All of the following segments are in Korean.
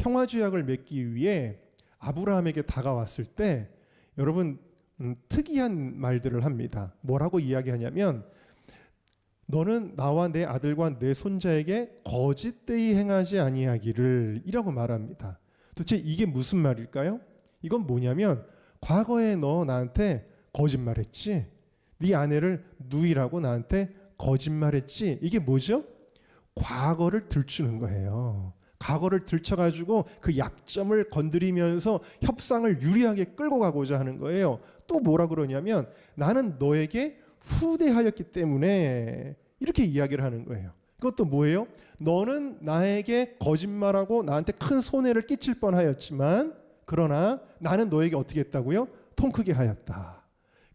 평화조약을 맺기 위해 아브라함에게 다가왔을 때 여러분 특이한 말들을 합니다. 뭐라고 이야기하냐면 너는 나와 내 아들과 내 손자에게 거짓되이 행하지 아니하기를 이라고 말합니다. 도대체 이게 무슨 말일까요? 이건 뭐냐면 과거에 너 나한테 거짓말했지? 네 아내를 누이라고 나한테 거짓말했지? 이게 뭐죠? 과거를 들추는 거예요. 과거를 들춰가지고 그 약점을 건드리면서 협상을 유리하게 끌고 가고자 하는 거예요. 또 뭐라 그러냐면 나는 너에게 후대하였기 때문에 이렇게 이야기를 하는 거예요. 그것도 뭐예요? 너는 나에게 거짓말하고 나한테 큰 손해를 끼칠 뻔하였지만 그러나 나는 너에게 어떻게 했다고요? 통 크게 하였다.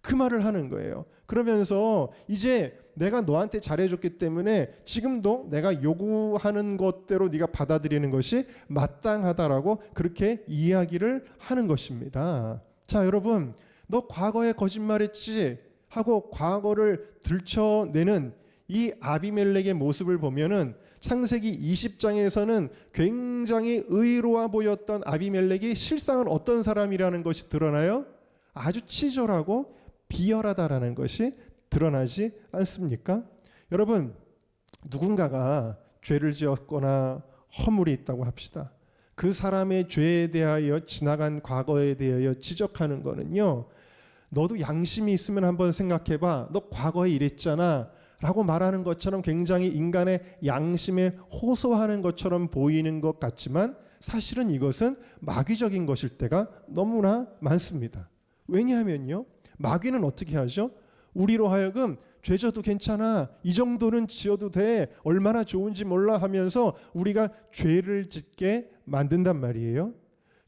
그 말을 하는 거예요. 그러면서 이제 내가 너한테 잘해줬기 때문에 지금도 내가 요구하는 것대로 네가 받아들이는 것이 마땅하다라고 그렇게 이야기를 하는 것입니다. 자, 여러분, 너 과거에 거짓말했지 하고 과거를 들춰내는 이 아비멜렉의 모습을 보면은 창세기 20장에서는 굉장히 의로워 보였던 아비멜렉이 실상은 어떤 사람이라는 것이 드러나요? 아주 치졸하고 비열하다라는 것이 드러나지 않습니까? 여러분, 누군가가 죄를 지었거나 허물이 있다고 합시다. 그 사람의 죄에 대하여 지나간 과거에 대하여 지적하는 거는요, 너도 양심이 있으면 한번 생각해봐. 너 과거에 이랬잖아 라고 말하는 것처럼 굉장히 인간의 양심에 호소하는 것처럼 보이는 것 같지만 사실은 이것은 마귀적인 것일 때가 너무나 많습니다. 왜냐하면요, 마귀는 어떻게 하죠? 우리로 하여금 죄져도 괜찮아, 이 정도는 지어도 돼, 얼마나 좋은지 몰라 하면서 우리가 죄를 짓게 만든단 말이에요.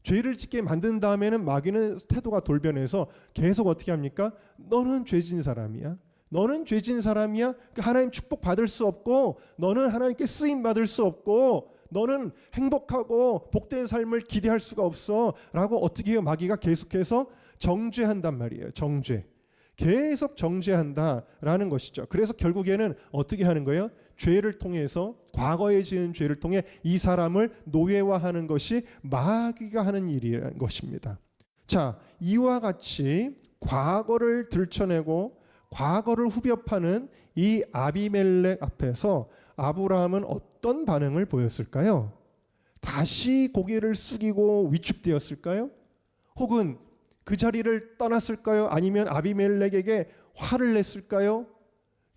죄를 짓게 만든 다음에는 마귀는 태도가 돌변해서 계속 어떻게 합니까? 너는 죄진 사람이야. 너는 죄진 사람이야. 하나님 축복 받을 수 없고 너는 하나님께 쓰임 받을 수 없고 너는 행복하고 복된 삶을 기대할 수가 없어 라고 어떻게 해요? 마귀가 계속해서 정죄한단 말이에요. 정죄. 계속 정죄한다라는 것이죠. 그래서 결국에는 어떻게 하는 거예요? 죄를 통해서, 과거에 지은 죄를 통해 이 사람을 노예화하는 것이 마귀가 하는 일이라는 것입니다. 자, 이와 같이 과거를 들춰내고 과거를 후벼 파는 이 아비멜렉 앞에서 아브라함은 어떤 반응을 보였을까요? 다시 고개를 숙이고 위축되었을까요? 혹은 그 자리를 떠났을까요? 아니면 아비멜렉에게 화를 냈을까요?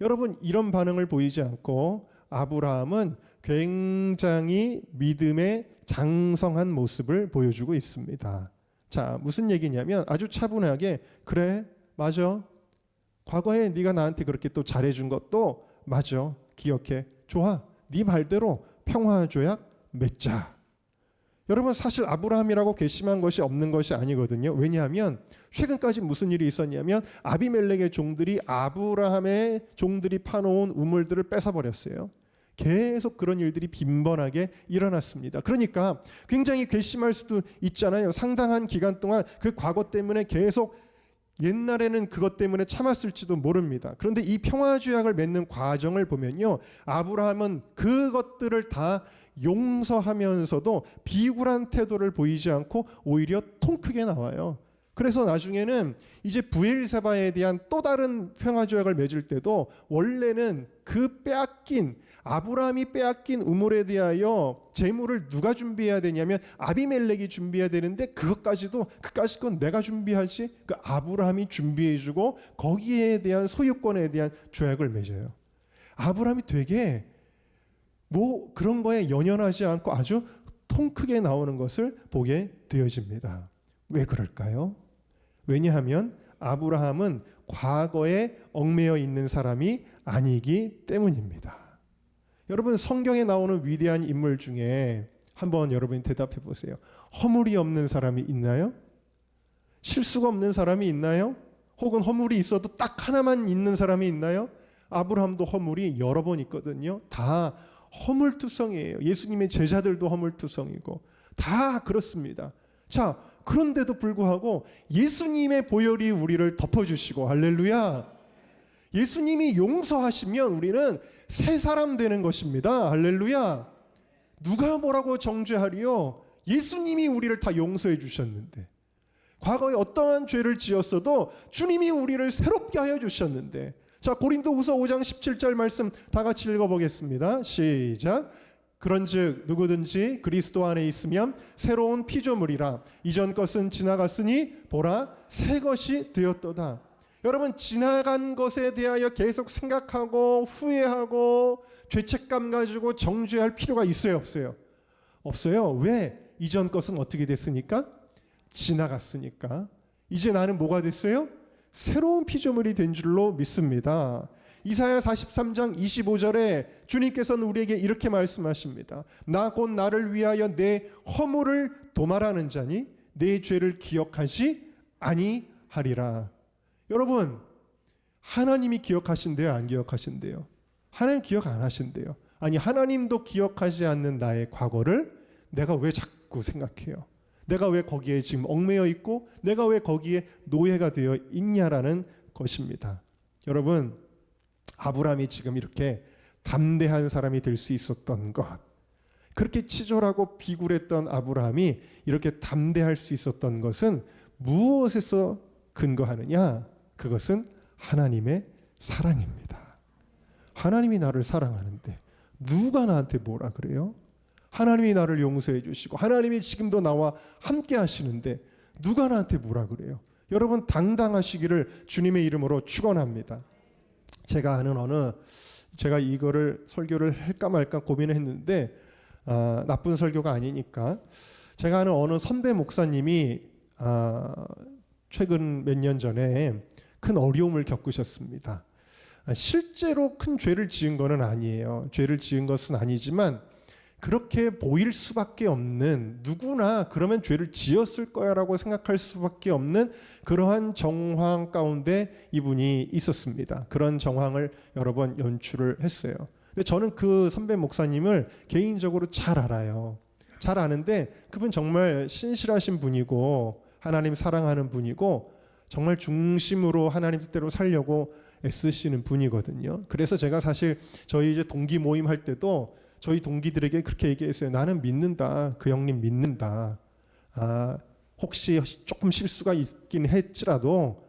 여러분, 이런 반응을 보이지 않고 아브라함은 굉장히 믿음의 장성한 모습을 보여주고 있습니다. 자, 무슨 얘기냐면 아주 차분하게 그래, 맞아. 과거에 네가 나한테 그렇게 또 잘해준 것도 맞아. 기억해. 좋아. 네 말대로 평화조약 맺자. 여러분, 사실 아브라함이라고 괘씸한 것이 없는 것이 아니거든요. 왜냐하면 최근까지 무슨 일이 있었냐면 아비멜렉의 종들이 아브라함의 종들이 파놓은 우물들을 뺏어버렸어요. 계속 그런 일들이 빈번하게 일어났습니다. 그러니까 굉장히 괘씸할 수도 있잖아요. 상당한 기간 동안 그 과거 때문에 계속 옛날에는 그것 때문에 참았을지도 모릅니다. 그런데 이 평화조약을 맺는 과정을 보면요, 아브라함은 그것들을 다 용서하면서도 비굴한 태도를 보이지 않고 오히려 통 크게 나와요. 그래서 나중에는 이제 브엘세바에 대한 또 다른 평화조약을 맺을 때도 원래는 그 빼앗긴, 아브라함이 빼앗긴 우물에 대하여 재물을 누가 준비해야 되냐면 아비멜렉이 준비해야 되는데 그까짓 건 내가 준비하지? 그 아브라함이 준비해주고 거기에 대한 소유권에 대한 조약을 맺어요. 아브라함이 되게 뭐 그런 거에 연연하지 않고 아주 통 크게 나오는 것을 보게 되어집니다. 왜 그럴까요? 왜냐하면 아브라함은 과거에 얽매여 있는 사람이 아니기 때문입니다. 여러분, 성경에 나오는 위대한 인물 중에 한번 여러분이 대답해 보세요. 허물이 없는 사람이 있나요? 실수가 없는 사람이 있나요? 혹은 허물이 있어도 딱 하나만 있는 사람이 있나요? 아브라함도 허물이 여러 번 있거든요. 다 허물투성이에요. 예수님의 제자들도 허물투성이고 다 그렇습니다. 자, 그런데도 불구하고 예수님의 보혈이 우리를 덮어주시고, 할렐루야. 예수님이 용서하시면 우리는 새 사람 되는 것입니다. 할렐루야. 누가 뭐라고 정죄하리요? 예수님이 우리를 다 용서해 주셨는데, 과거에 어떠한 죄를 지었어도 주님이 우리를 새롭게 하여 주셨는데, 자, 고린도후서 5장 17절 말씀 다 같이 읽어보겠습니다. 시작. 그런즉 누구든지 그리스도 안에 있으면 새로운 피조물이라, 이전 것은 지나갔으니 보라 새 것이 되었도다. 여러분, 지나간 것에 대하여 계속 생각하고 후회하고 죄책감 가지고 정죄할 필요가 있어요, 없어요? 없어요. 왜? 이전 것은 어떻게 됐으니까? 지나갔으니까. 이제 나는 뭐가 됐어요? 새로운 피조물이 된 줄로 믿습니다. 이사야 43장 25절에 주님께서는 우리에게 이렇게 말씀하십니다. 나 곧 나를 위하여 내 허물을 도말하는 자니 내 죄를 기억하지 아니하리라. 여러분, 하나님이 기억하신대요, 안 기억하신대요? 하나님 기억 안 하신대요. 아니, 하나님도 기억하지 않는 나의 과거를 내가 왜 자꾸 생각해요? 내가 왜 거기에 지금 얽매여 있고 내가 왜 거기에 노예가 되어 있냐라는 것입니다. 여러분, 아브라함이 지금 이렇게 담대한 사람이 될 수 있었던 것, 그렇게 치졸하고 비굴했던 아브라함이 이렇게 담대할 수 있었던 것은 무엇에서 근거하느냐? 그것은 하나님의 사랑입니다. 하나님이 나를 사랑하는데 누가 나한테 뭐라 그래요? 하나님이 나를 용서해 주시고 하나님이 지금도 나와 함께 하시는데 누가 나한테 뭐라 그래요? 여러분, 당당하시기를 주님의 이름으로 축원합니다. 제가 이거를 설교를 할까 말까 고민을 했는데 나쁜 설교가 아니니까, 제가 아는 어느 선배 목사님이 최근 몇 년 전에 큰 어려움을 겪으셨습니다. 실제로 큰 죄를 지은 것은 아니에요. 죄를 지은 것은 아니지만 그렇게 보일 수밖에 없는, 누구나 그러면 죄를 지었을 거야라고 생각할 수밖에 없는 그러한 정황 가운데 이분이 있었습니다. 그런 정황을 여러 번 연출을 했어요. 근데 저는 그 선배 목사님을 개인적으로 잘 알아요. 잘 아는데 그분 정말 신실하신 분이고 하나님 사랑하는 분이고 정말 중심으로 하나님 뜻대로 살려고 애쓰시는 분이거든요. 그래서 제가 사실 저희 이제 동기 모임 할 때도 저희 동기들에게 그렇게 얘기했어요. 나는 믿는다. 그 형님 믿는다. 혹시 조금 실수가 있긴 했지라도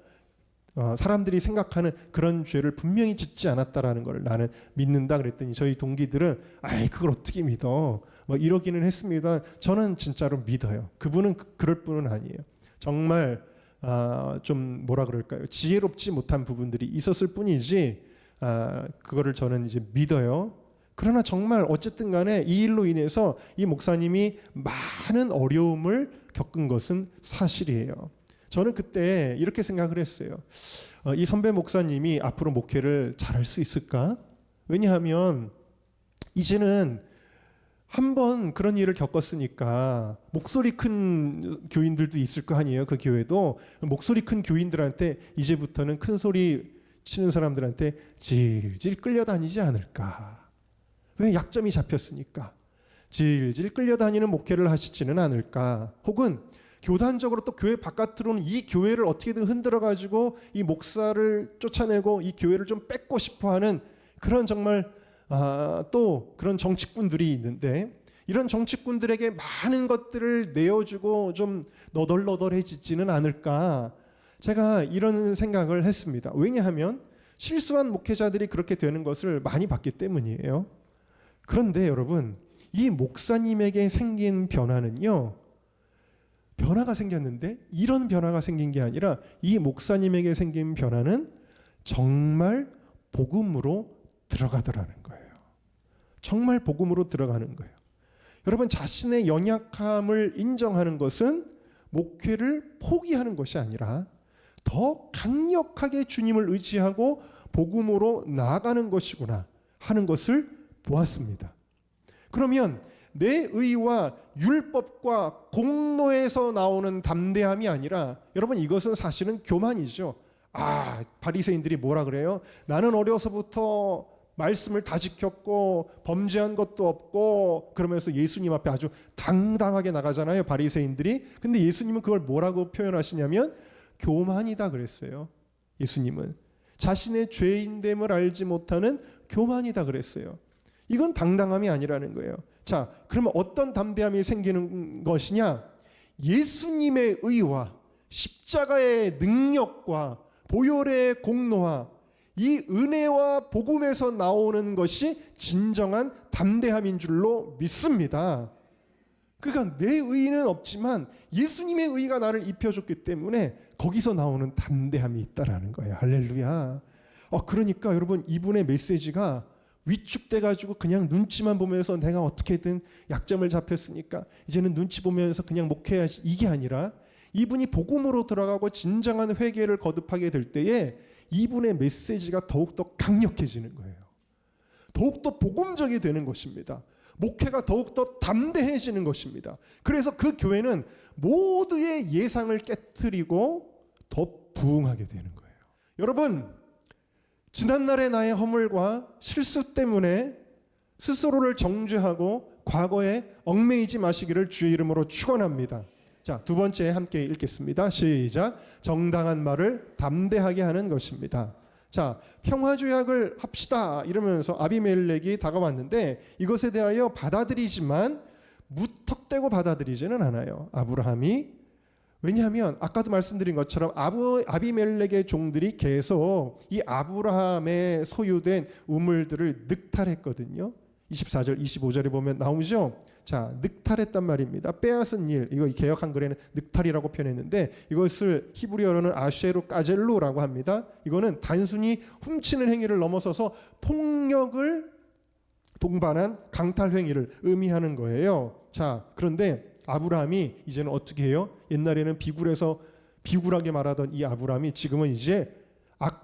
사람들이 생각하는 그런 죄를 분명히 짓지 않았다라는 걸 나는 믿는다 그랬더니 저희 동기들은 아이 그걸 어떻게 믿어? 뭐 이러기는 했습니다. 저는 진짜로 믿어요. 그분은 그럴 분은 아니에요. 정말 좀 뭐라 그럴까요? 지혜롭지 못한 부분들이 있었을 뿐이지 그거를 저는 이제 믿어요. 그러나 정말 어쨌든 간에 이 일로 인해서 이 목사님이 많은 어려움을 겪은 것은 사실이에요. 저는 그때 이렇게 생각을 했어요. 이 선배 목사님이 앞으로 목회를 잘할 수 있을까? 왜냐하면 이제는 한번 그런 일을 겪었으니까 목소리 큰 교인들도 있을 거 아니에요. 그 교회도 목소리 큰 교인들한테 이제부터는 큰 소리 치는 사람들한테 질질 끌려다니지 않을까? 왜? 약점이 잡혔으니까. 질질 끌려다니는 목회를 하시지는 않을까? 혹은 교단적으로 또 교회 바깥으로는 이 교회를 어떻게든 흔들어가지고 이 목사를 쫓아내고 이 교회를 좀 뺏고 싶어하는 그런 정말 또 그런 정치꾼들이 있는데, 이런 정치꾼들에게 많은 것들을 내어주고 좀 너덜너덜해지지는 않을까? 제가 이런 생각을 했습니다. 왜냐하면 실수한 목회자들이 그렇게 되는 것을 많이 봤기 때문이에요. 그런데 여러분, 이 목사님에게 생긴 변화는요, 변화가 생겼는데 이런 변화가 생긴 게 아니라 이 목사님에게 생긴 변화는 정말 복음으로 들어가더라는 거예요. 정말 복음으로 들어가는 거예요. 여러분, 자신의 연약함을 인정하는 것은 목회를 포기하는 것이 아니라 더 강력하게 주님을 의지하고 복음으로 나아가는 것이구나 하는 것을 보았습니다. 그러면 내 의와 율법과 공로에서 나오는 담대함이 아니라, 여러분 이것은 사실은 교만이죠. 바리새인들이 뭐라 그래요? 나는 어려서부터 말씀을 다 지켰고 범죄한 것도 없고, 그러면서 예수님 앞에 아주 당당하게 나가잖아요, 바리새인들이. 근데 예수님은 그걸 뭐라고 표현하시냐면 교만이다 그랬어요. 예수님은 자신의 죄인됨을 알지 못하는 교만이다 그랬어요. 이건 당당함이 아니라는 거예요. 자, 그러면 어떤 담대함이 생기는 것이냐? 예수님의 의와 십자가의 능력과 보혈의 공로와 이 은혜와 복음에서 나오는 것이 진정한 담대함인 줄로 믿습니다. 그러니까 내 의는 없지만 예수님의 의가 나를 입혀줬기 때문에 거기서 나오는 담대함이 있다라는 거예요. 할렐루야. 그러니까 여러분, 이분의 메시지가 위축돼가지고 그냥 눈치만 보면서 내가 어떻게든 약점을 잡혔으니까 이제는 눈치 보면서 그냥 목회해야지, 이게 아니라 이분이 복음으로 들어가고 진정한 회개를 거듭하게 될 때에 이분의 메시지가 더욱더 강력해지는 거예요. 더욱더 복음적이 되는 것입니다. 목회가 더욱더 담대해지는 것입니다. 그래서 그 교회는 모두의 예상을 깨트리고 더 부흥하게 되는 거예요. 여러분, 지난날의 나의 허물과 실수 때문에 스스로를 정죄하고 과거에 얽매이지 마시기를 주의 이름으로 축원합니다. 자, 두 번째 함께 읽겠습니다. 시작. 정당한 말을 담대하게 하는 것입니다. 자, 평화조약을 합시다 이러면서 아비멜렉이 다가왔는데 이것에 대하여 받아들이지만 무턱대고 받아들이지는 않아요. 아브라함이. 왜냐하면 아까도 말씀드린 것처럼 아비멜렉의 종들이 계속 이 아브라함의 소유된 우물들을 늑탈했거든요. 24절 25절에 보면 나오죠. 자, 늑탈했단 말입니다. 빼앗은 일, 이거 개역 한글에는 늑탈이라고 표현했는데 이것을 히브리어로는 아쉐루 까젤루라고 합니다. 이거는 단순히 훔치는 행위를 넘어서서 폭력을 동반한 강탈 행위를 의미하는 거예요. 자, 그런데 아브라함이 이제는 어떻게 해요? 옛날에는 비굴하게 말하던 이 아브라함이 지금은 이제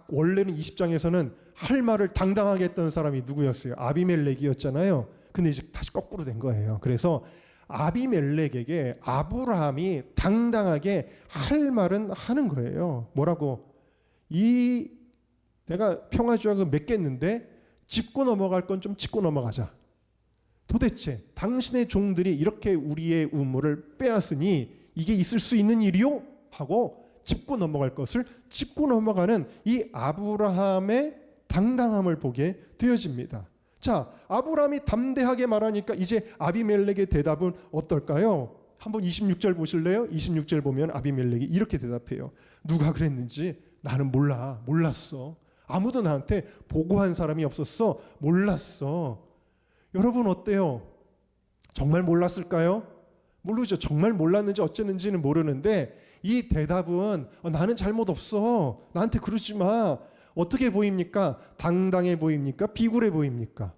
원래는 20장에서는 할 말을 당당하게 했던 사람이 누구였어요? 아비멜렉이었잖아요. 근데 이제 다시 거꾸로 된 거예요. 그래서 아비멜렉에게 아브라함이 당당하게 할 말은 하는 거예요. 뭐라고? 내가 평화조약을 맺겠는데 짚고 넘어갈 건 좀 짚고 넘어가자. 도대체 당신의 종들이 이렇게 우리의 우물을 빼앗으니 이게 있을 수 있는 일이요? 하고 짚고 넘어갈 것을 짚고 넘어가는 이 아브라함의 당당함을 보게 되어집니다. 자, 아브라함이 담대하게 말하니까 이제 아비멜렉의 대답은 어떨까요? 한번 26절 보실래요? 26절 보면 아비멜렉이 이렇게 대답해요. 누가 그랬는지 나는 몰랐어. 아무도 나한테 보고한 사람이 없었어. 몰랐어. 여러분 어때요? 정말 몰랐을까요? 모르죠. 정말 몰랐는지 어쨌는지는 모르는데 이 대답은 나는 잘못 없어. 나한테 그러지 마. 어떻게 보입니까? 당당해 보입니까? 비굴해 보입니까?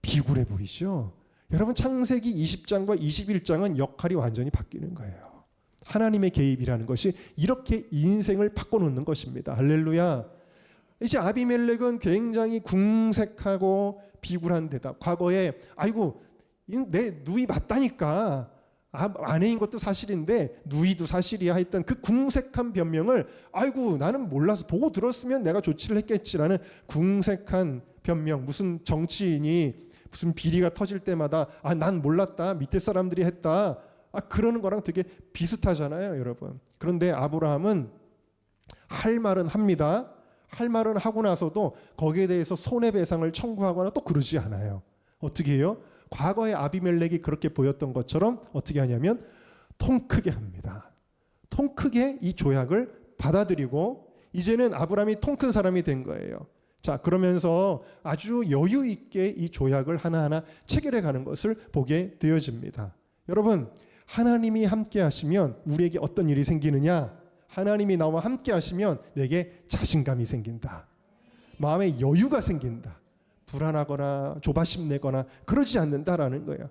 비굴해 보이죠. 여러분, 창세기 20장과 21장은 역할이 완전히 바뀌는 거예요. 하나님의 개입이라는 것이 이렇게 인생을 바꿔놓는 것입니다. 할렐루야. 이제 아비멜렉은 굉장히 궁색하고 비굴한 대답. 과거에 아이고 내 누이 맞다니까. 아내인 것도 사실인데 누이도 사실이야 했던 그 궁색한 변명을 아이고 나는 몰라서 보고 들었으면 내가 조치를 했겠지라는 궁색한 변명. 무슨 정치인이 무슨 비리가 터질 때마다 난 몰랐다. 밑에 사람들이 했다. 그러는 거랑 되게 비슷하잖아요, 여러분. 그런데 아브라함은 할 말은 합니다. 할 말은 하고 나서도 거기에 대해서 손해배상을 청구하거나 또 그러지 않아요. 어떻게 해요? 과거에 아비멜렉이 그렇게 보였던 것처럼 어떻게 하냐면 통 크게 합니다. 통 크게 이 조약을 받아들이고 이제는 아브라함이 통 큰 사람이 된 거예요. 자, 그러면서 아주 여유 있게 이 조약을 하나하나 체결해 가는 것을 보게 되어집니다. 여러분, 하나님이 함께 하시면 우리에게 어떤 일이 생기느냐? 하나님이 나와 함께 하시면 내게 자신감이 생긴다. 마음에 여유가 생긴다. 불안하거나 조바심 내거나 그러지 않는다라는 거예요.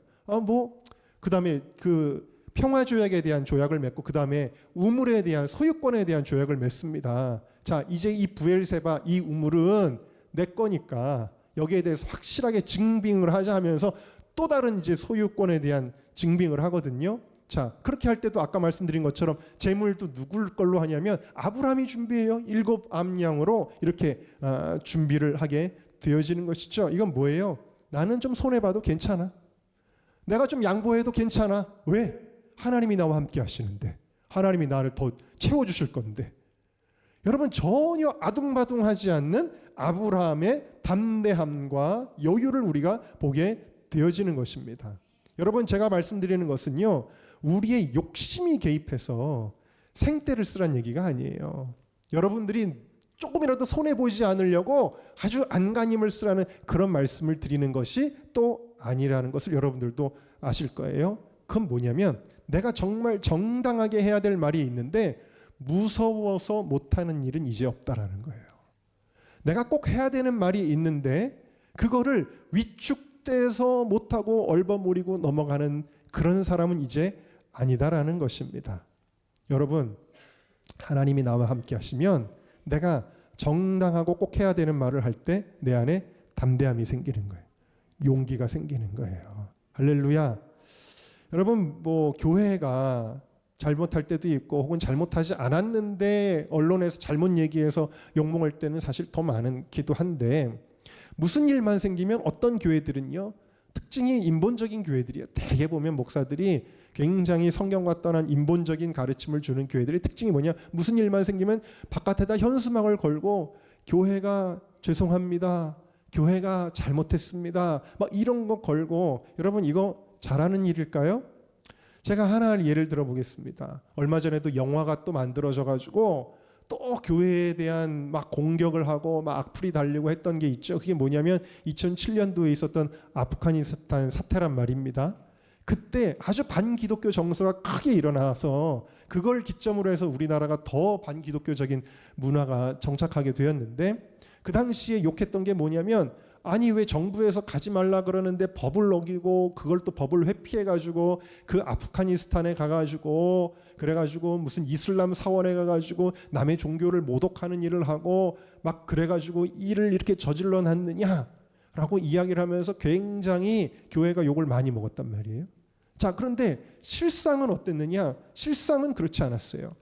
그다음에 그 평화조약에 대한 조약을 맺고 그다음에 우물에 대한 소유권에 대한 조약을 맺습니다. 자, 이제 이 브엘세바 이 우물은 내 거니까 여기에 대해서 확실하게 증빙을 하자 하면서 또 다른 이제 소유권에 대한 증빙을 하거든요. 자, 그렇게 할 때도 아까 말씀드린 것처럼 재물도 누굴 걸로 하냐면 아브라함이 준비해요. 7 암양으로 이렇게 준비를 하게 되어지는 것이죠. 이건 뭐예요? 나는 좀 손해봐도 괜찮아. 내가 좀 양보해도 괜찮아. 왜? 하나님이 나와 함께 하시는데. 하나님이 나를 더 채워주실 건데. 여러분, 전혀 아둥바둥하지 않는 아브라함의 담대함과 여유를 우리가 보게 되어지는 것입니다. 여러분 제가 말씀드리는 것은요. 우리의 욕심이 개입해서 생떼를 쓰란 얘기가 아니에요. 여러분들이 조금이라도 손해보지 않으려고 아주 안간힘을 쓰라는 그런 말씀을 드리는 것이 또 아니라는 것을 여러분들도 아실 거예요. 그건 뭐냐면 내가 정말 정당하게 해야 될 말이 있는데 무서워서 못하는 일은 이제 없다라는 거예요. 내가 꼭 해야 되는 말이 있는데 그거를 위축돼서 못하고 얼버무리고 넘어가는 그런 사람은 이제 아니다라는 것입니다. 여러분, 하나님이 나와 함께 하시면 내가 정당하고 꼭 해야 되는 말을 할 때 내 안에 담대함이 생기는 거예요. 용기가 생기는 거예요. 할렐루야. 여러분, 뭐 교회가 잘못할 때도 있고 혹은 잘못하지 않았는데 언론에서 잘못 얘기해서 욕먹을 때는 사실 더 많기도 한데, 무슨 일만 생기면 어떤 교회들은요, 특징이 인본적인 교회들이에요. 대개 보면 목사들이 굉장히 성경과 떠난 인본적인 가르침을 주는 교회들의 특징이 뭐냐, 무슨 일만 생기면 바깥에다 현수막을 걸고 교회가 죄송합니다, 교회가 잘못했습니다, 막 이런 거 걸고. 여러분, 이거 잘하는 일일까요? 제가 하나 예를 들어 보겠습니다. 얼마 전에도 영화가 또 만들어져 가지고 또 교회에 대한 막 공격을 하고 막 악플이 달리고 했던 게 있죠. 그게 뭐냐면 2007년도에 있었던 아프가니스탄 사태란 말입니다. 그때 아주 반기독교 정서가 크게 일어나서 그걸 기점으로 해서 우리나라가 더 반기독교적인 문화가 정착하게 되었는데, 그 당시에 욕했던 게 뭐냐면, 아니 왜 정부에서 가지 말라 그러는데 법을 어기고 그걸 또 법을 회피해가지고 그 아프가니스탄에 가가지고 그래가지고 무슨 이슬람 사원에 가가지고 남의 종교를 모독하는 일을 하고 막 그래가지고 일을 이렇게 저질러 놨느냐라고 이야기를 하면서 굉장히 교회가 욕을 많이 먹었단 말이에요. 자, 그런데 실상은 어땠느냐? 실상은 그렇지 않았어요.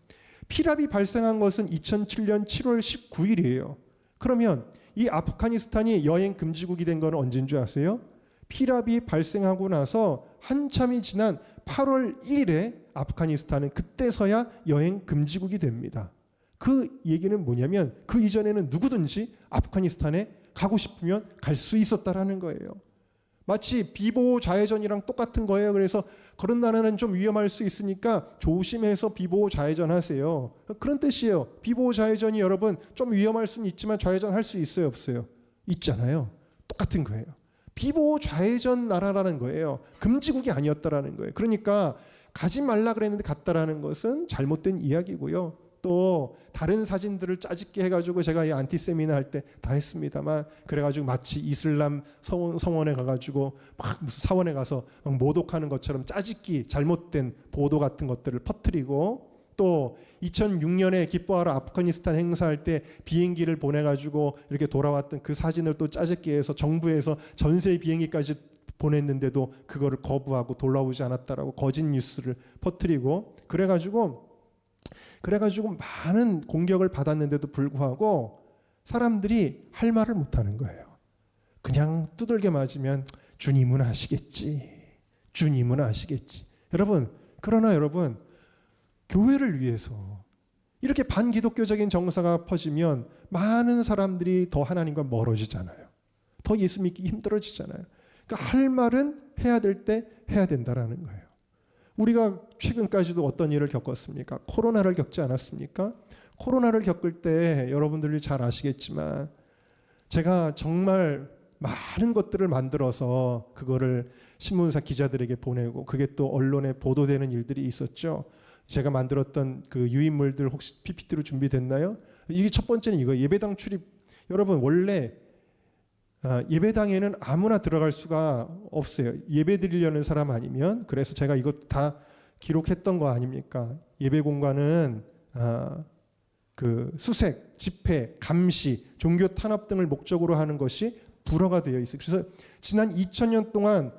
피랍이 발생한 것은 2007년 7월 19일이에요. 그러면 이 아프가니스탄이 여행 금지국이 된 건 언제인 줄 아세요? 피랍이 발생하고 나서 한참이 지난 8월 1일에 아프가니스탄은 그때서야 여행 금지국이 됩니다. 그 얘기는 뭐냐면 그 이전에는 누구든지 아프가니스탄에 가고 싶으면 갈 수 있었다라는 거예요. 마치 비보호 자해전이랑 똑같은 거예요. 그래서 그런 나라는 좀 위험할 수 있으니까 조심해서 비보호 자해전 하세요. 그런 뜻이에요. 비보호 자해전이 여러분 좀 위험할 수는 있지만 자해전 할 수 있어요, 없어요? 있잖아요. 똑같은 거예요. 비보호 자해전 나라라는 거예요. 금지국이 아니었다라는 거예요. 그러니까 가지 말라 그랬는데 갔다라는 것은 잘못된 이야기고요. 또 다른 사진들을 짜집게 해가지고 제가 이 안티 세미나 할 때 다 했습니다만, 그래가지고 마치 이슬람 성원에 가가지고 막 무슨 사원에 가서 막 모독하는 것처럼 짜집기, 잘못된 보도 같은 것들을 퍼뜨리고, 또 2006년에 기뻐하러 아프가니스탄 행사할 때 비행기를 보내가지고 이렇게 돌아왔던 그 사진을 또 짜집기 해서 정부에서 전세 비행기까지 보냈는데도 그거를 거부하고 돌아오지 않았다라고 거짓 뉴스를 퍼뜨리고, 그래가지고 많은 공격을 받았는데도 불구하고 사람들이 할 말을 못하는 거예요. 그냥 두들겨 맞으면 주님은 아시겠지, 주님은 아시겠지. 그러나 여러분, 교회를 위해서 이렇게 반기독교적인 정서가 퍼지면 많은 사람들이 더 하나님과 멀어지잖아요. 더 예수 믿기 힘들어지잖아요. 그러니까 할 말은 해야 될 때 해야 된다라는 거예요. 우리가 최근까지도 어떤 일을 겪었습니까? 코로나를 겪지 않았습니까? 코로나를 겪을 때 여러분들이 잘 아시겠지만 제가 정말 많은 것들을 만들어서 그거를 신문사 기자들에게 보내고 그게 또 언론에 보도되는 일들이 있었죠. 제가 만들었던 그 유인물들 혹시 PPT로 준비됐나요? 이게 첫 번째는 이거 예배당 출입. 여러분, 원래 예배당에는 아무나 들어갈 수가 없어요. 예배 드리려는 사람 아니면. 그래서 제가 이거 다 기록했던 거 아닙니까? 예배 공간은 그 수색, 집회, 감시, 종교 탄압 등을 목적으로 하는 것이 불허가 되어 있어요. 그래서 지난 2000년 동안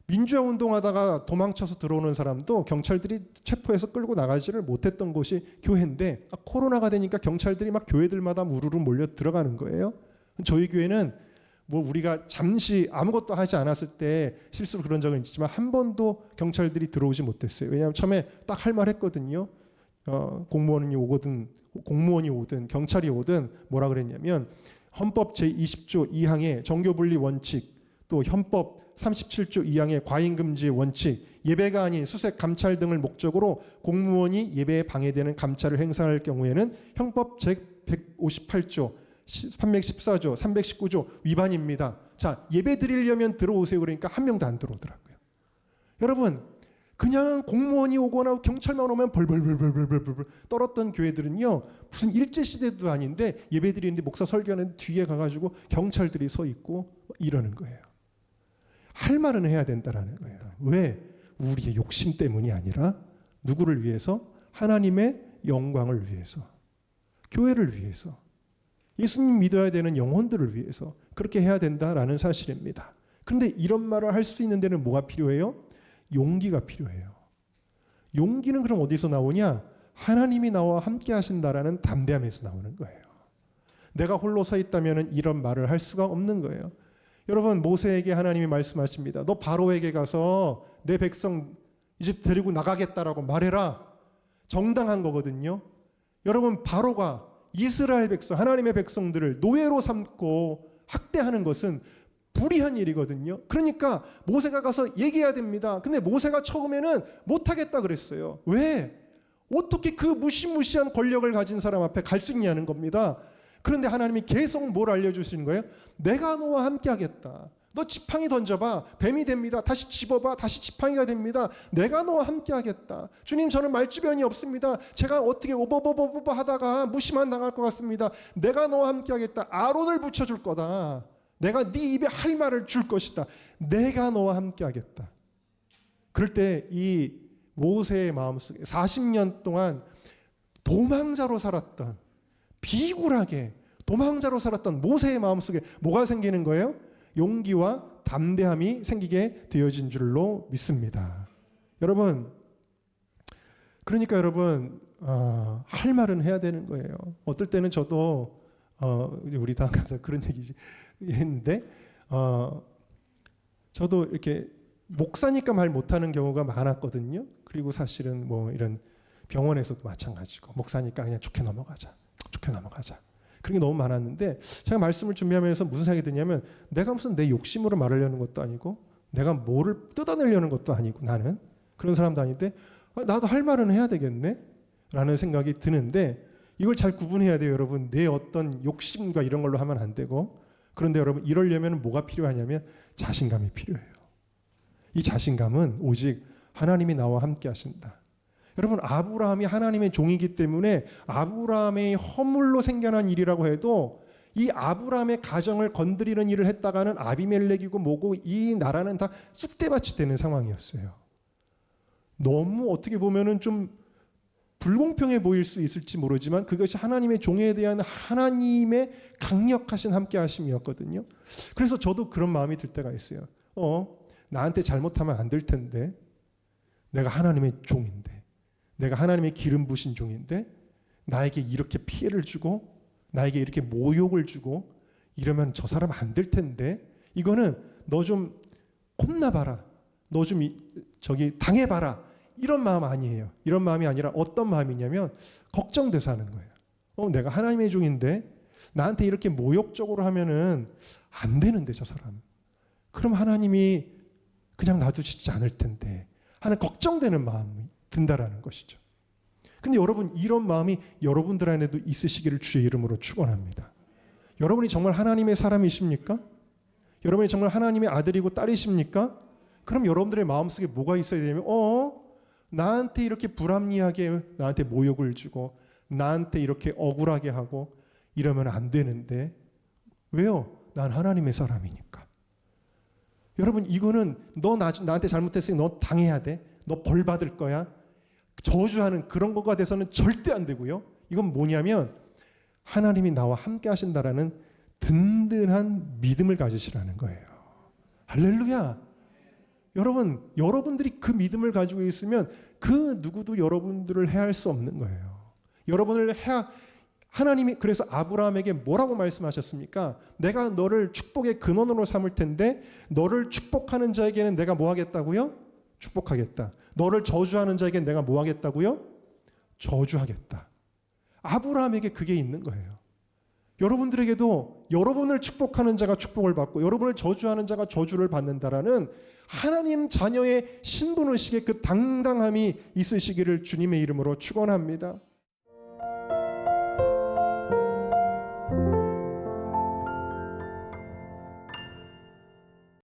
민주화 운동하다가 도망쳐서 들어오는 사람도 경찰들이 체포해서 끌고 나가지를 못했던 곳이 교회인데, 코로나가 되니까 경찰들이 막 교회들마다 우르르 몰려 들어가는 거예요. 저희 교회는 뭐 우리가 잠시 아무것도 하지 않았을 때 실수로 그런 적은 있지만 한 번도 경찰들이 들어오지 못했어요. 왜냐하면 처음에 딱 할 말 했거든요. 공무원이 오든 경찰이 오든 뭐라 그랬냐면 헌법 제20조 2항의 정교분리 원칙, 또 헌법 37조 2항의 과잉 금지의 원칙, 예배가 아닌 수색, 감찰 등을 목적으로 공무원이 예배에 방해되는 감찰을 행사할 경우에는 형법 제158조, 314조, 319조 위반입니다. 자, 예배 드리려면 들어오세요 그러니까 한 명도 안 들어오더라고요. 여러분, 그냥 공무원이 오거나 경찰만 오면 벌벌벌벌벌벌 떨었던 교회들은요, 무슨 일제시대도 아닌데 예배 드리는데 목사 설교하는 뒤에 가가지고 경찰들이 서 있고 이러는 거예요. 할 말은 해야 된다라는 거예요. 왜? 우리의 욕심 때문이 아니라 누구를 위해서? 하나님의 영광을 위해서, 교회를 위해서, 예수님 믿어야 되는 영혼들을 위해서 그렇게 해야 된다라는 사실입니다. 그런데 이런 말을 할 수 있는 데는 뭐가 필요해요? 용기가 필요해요. 용기는 그럼 어디서 나오냐? 하나님이 나와 함께 하신다라는 담대함에서 나오는 거예요. 내가 홀로 서 있다면 이런 말을 할 수가 없는 거예요. 여러분, 모세에게 하나님이 말씀하십니다. 너 바로에게 가서 내 백성 이제 데리고 나가겠다라고 말해라. 정당한 거거든요. 여러분, 바로가 이스라엘 백성, 하나님의 백성들을 노예로 삼고 학대하는 것은 불의한 일이거든요. 그러니까 모세가 가서 얘기해야 됩니다. 근데 모세가 처음에는 못하겠다 그랬어요. 왜? 어떻게 그 무시무시한 권력을 가진 사람 앞에 갈 수 있냐는 겁니다. 그런데 하나님이 계속 뭘 알려주시는 거예요? 내가 너와 함께 하겠다. 너 지팡이 던져봐. 뱀이 됩니다. 다시 집어봐. 다시 지팡이가 됩니다. 내가 너와 함께 하겠다. 주님, 저는 말주변이 없습니다. 제가 어떻게 오버버버버 하다가 무시만 당할 것 같습니다. 내가 너와 함께 하겠다. 아론을 붙여줄 거다. 내가 네 입에 할 말을 줄 것이다. 내가 너와 함께 하겠다. 그럴 때 이 모세의 마음속에 40년 동안 도망자로 살았던, 비굴하게 도망자로 살았던 모세의 마음속에 뭐가 생기는 거예요? 용기와 담대함이 생기게 되어진 줄로 믿습니다. 여러분, 그러니까 여러분, 할 말은 해야 되는 거예요. 어떨 때는 저도 우리 다음 가서 그런 얘기 했는데, 저도 이렇게 목사니까 말 못하는 경우가 많았거든요. 그리고 사실은 뭐 이런 병원에서도 마찬가지고, 목사니까 그냥 좋게 넘어가자. 그런 게 너무 많았는데, 제가 말씀을 준비하면서 무슨 생각이 드냐면, 내가 무슨 내 욕심으로 말하려는 것도 아니고, 내가 뭐를 뜯어내려는 것도 아니고, 나는 그런 사람도 아닌데, 나도 할 말은 해야 되겠네 라는 생각이 드는데, 이걸 잘 구분해야 돼요. 여러분, 내 어떤 욕심과 이런 걸로 하면 안 되고. 그런데 여러분, 이러려면 뭐가 필요하냐면 자신감이 필요해요. 이 자신감은 오직 하나님이 나와 함께 하신다. 여러분, 아브라함이 하나님의 종이기 때문에 아브라함의 허물로 생겨난 일이라고 해도, 이 아브라함의 가정을 건드리는 일을 했다가는 아비멜렉이고 뭐고 이 나라는 다 쑥대밭이 되는 상황이었어요. 너무 어떻게 보면은 좀 불공평해 보일 수 있을지 모르지만 그것이 하나님의 종에 대한 하나님의 강력하신 함께 하심이었거든요. 그래서 저도 그런 마음이 들 때가 있어요. 나한테 잘못하면 안 될 텐데, 내가 하나님의 종인데, 내가 하나님의 기름 부신 종인데 나에게 이렇게 피해를 주고 나에게 이렇게 모욕을 주고 이러면 저 사람 안 될 텐데, 이거는 너 좀 혼나봐라, 너 좀 저기 당해봐라, 이런 마음 아니에요. 이런 마음이 아니라 어떤 마음이냐면 걱정돼서 하는 거예요. 내가 하나님의 종인데 나한테 이렇게 모욕적으로 하면은 안 되는데 저 사람, 그럼 하나님이 그냥 놔두시지 않을 텐데 하는 걱정되는 마음이 든다라는 것이죠. 근데 여러분, 이런 마음이 여러분들 안에도 있으시기를 주의 이름으로 축원합니다. 여러분이 정말 하나님의 사람이십니까? 여러분이 정말 하나님의 아들이고 딸이십니까? 그럼 여러분들의 마음속에 뭐가 있어야 되냐면, 나한테 이렇게 불합리하게 나한테 모욕을 주고 나한테 이렇게 억울하게 하고 이러면 안 되는데, 왜요? 난 하나님의 사람이니까. 여러분, 이거는 너 나한테 잘못했으니 너 당해야 돼. 너 벌 받을 거야. 저주하는 그런 것과 돼서는 절대 안 되고요. 이건 뭐냐면 하나님이 나와 함께 하신다라는 든든한 믿음을 가지시라는 거예요. 할렐루야. 여러분, 여러분들이 그 믿음을 가지고 있으면 그 누구도 여러분들을 해할 수 없는 거예요. 여러분을 하나님이 그래서 아브라함에게 뭐라고 말씀하셨습니까? 내가 너를 축복의 근원으로 삼을 텐데 너를 축복하는 자에게는 내가 뭐 하겠다고요? 축복하겠다. 너를 저주하는 자에게는 내가 뭐 하겠다고요? 저주하겠다. 아브라함에게 그게 있는 거예요. 여러분들에게도 여러분을 축복하는 자가 축복을 받고 여러분을 저주하는 자가 저주를 받는다라는 하나님 자녀의 신분의식의 그 당당함이 있으시기를 주님의 이름으로 축원합니다.